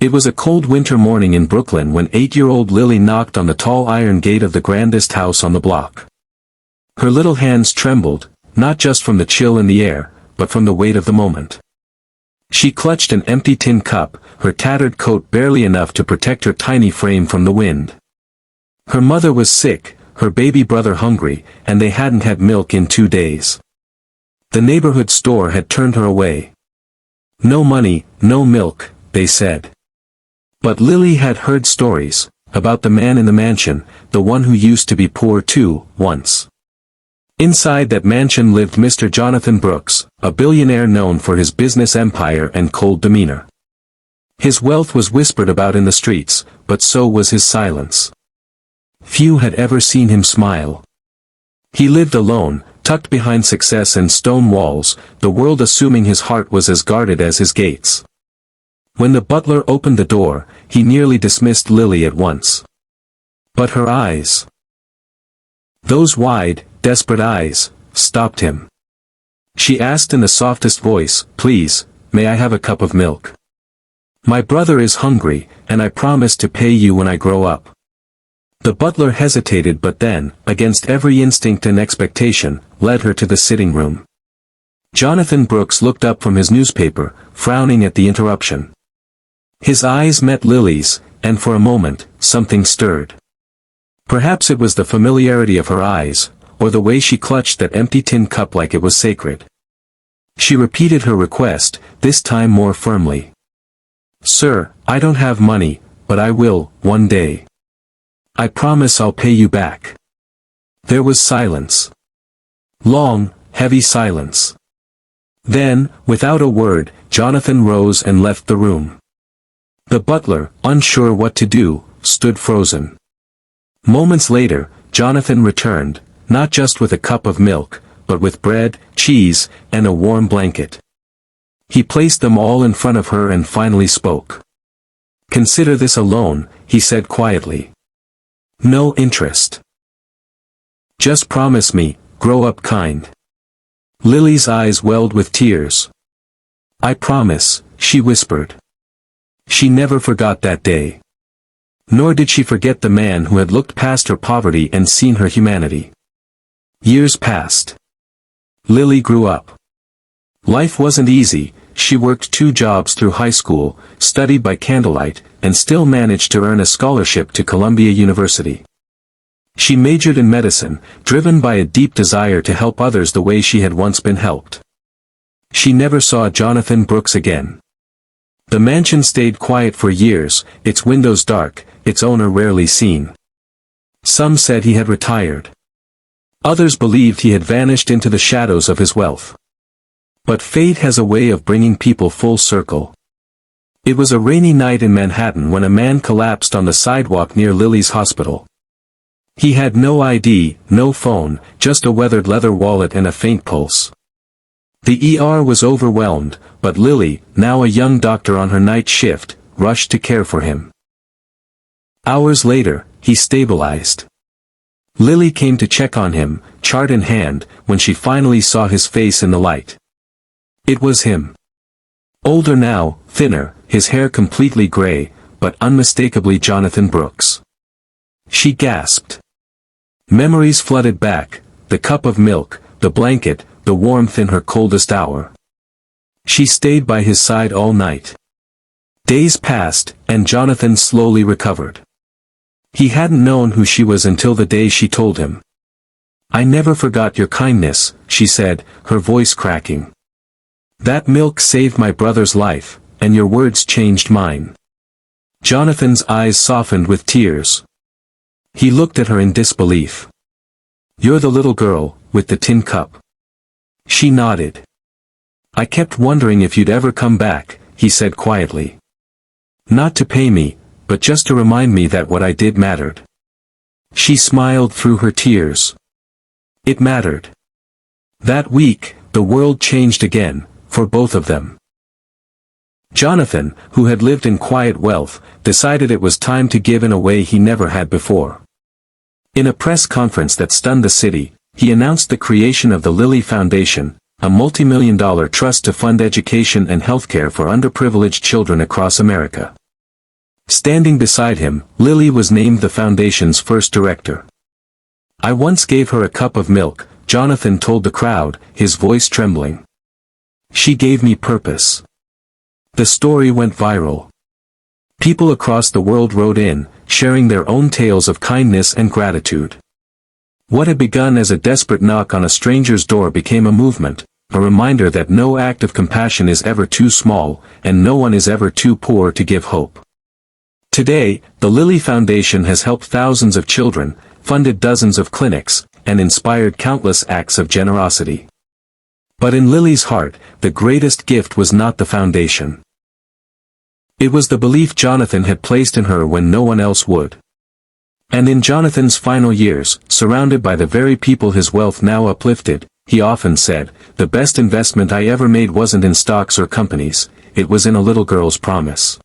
It was a cold winter morning in Brooklyn when 8-year-old Lily knocked on the tall iron gate of the grandest house on the block. Her little hands trembled, not just from the chill in the air, but from the weight of the moment. She clutched an empty tin cup, her tattered coat barely enough to protect her tiny frame from the wind. Her mother was sick, her baby brother hungry, and they hadn't had milk in 2 days. The neighborhood store had turned her away. No money, no milk, they said. But Lily had heard stories about the man in the mansion, the one who used to be poor too, once. Inside that mansion lived Mr. Jonathan Brooks, a billionaire known for his business empire and cold demeanor. His wealth was whispered about in the streets, but so was his silence. Few had ever seen him smile. He lived alone, tucked behind success and stone walls, the world assuming his heart was as guarded as his gates. When the butler opened the door, he nearly dismissed Lily at once. But her eyes, those wide, desperate eyes, stopped him. She asked in the softest voice, "Please, may I have a cup of milk? My brother is hungry, and I promise to pay you when I grow up." The butler hesitated but then, against every instinct and expectation, led her to the sitting room. Jonathan Brooks looked up from his newspaper, frowning at the interruption. His eyes met Lily's, and for a moment, something stirred. Perhaps it was the familiarity of her eyes, or the way she clutched that empty tin cup like it was sacred. She repeated her request, this time more firmly. "Sir, I don't have money, but I will, one day. I promise I'll pay you back." There was silence. Long, heavy silence. Then, without a word, Jonathan rose and left the room. The butler, unsure what to do, stood frozen. Moments later, Jonathan returned, not just with a cup of milk, but with bread, cheese, and a warm blanket. He placed them all in front of her and finally spoke. "Consider this a loan," he said quietly. "No interest. Just promise me, grow up kind." Lily's eyes welled with tears. "I promise," she whispered. She never forgot that day. Nor did she forget the man who had looked past her poverty and seen her humanity. Years passed. Lily grew up. Life wasn't easy. She worked 2 jobs through high school, studied by candlelight, and still managed to earn a scholarship to Columbia University. She majored in medicine, driven by a deep desire to help others the way she had once been helped. She never saw Jonathan Brooks again. The mansion stayed quiet for years, its windows dark, its owner rarely seen. Some said he had retired. Others believed he had vanished into the shadows of his wealth. But fate has a way of bringing people full circle. It was a rainy night in Manhattan when a man collapsed on the sidewalk near Lily's hospital. He had no ID, no phone, just a weathered leather wallet and a faint pulse. The ER was overwhelmed, but Lily, now a young doctor on her night shift, rushed to care for him. Hours later, he stabilized. Lily came to check on him, chart in hand, when she finally saw his face in the light. It was him. Older now, thinner, his hair completely gray, but unmistakably Jonathan Brooks. She gasped. Memories flooded back, the cup of milk, the blanket, the warmth in her coldest hour. She stayed by his side all night. Days passed, and Jonathan slowly recovered. He hadn't known who she was until the day she told him. "I never forgot your kindness," she said, her voice cracking. "That milk saved my brother's life, and your words changed mine." Jonathan's eyes softened with tears. He looked at her in disbelief. "You're the little girl, with the tin cup." She nodded. "I kept wondering if you'd ever come back," he said quietly. "Not to pay me, but just to remind me that what I did mattered." She smiled through her tears. It mattered. That week, the world changed again, for both of them. Jonathan, who had lived in quiet wealth, decided it was time to give in a way he never had before. In a press conference that stunned the city, he announced the creation of the Lilly Foundation, a multi-million-dollar trust to fund education and healthcare for underprivileged children across America. Standing beside him, Lily was named the foundation's first director. "I once gave her a cup of milk," Jonathan told the crowd, his voice trembling. "She gave me purpose." The story went viral. People across the world wrote in, sharing their own tales of kindness and gratitude. What had begun as a desperate knock on a stranger's door became a movement, a reminder that no act of compassion is ever too small, and no one is ever too poor to give hope. Today, the Lily Foundation has helped thousands of children, funded dozens of clinics, and inspired countless acts of generosity. But in Lily's heart, the greatest gift was not the foundation. It was the belief Jonathan had placed in her when no one else would. And in Jonathan's final years, surrounded by the very people his wealth now uplifted, he often said, "The best investment I ever made wasn't in stocks or companies, it was in a little girl's promise."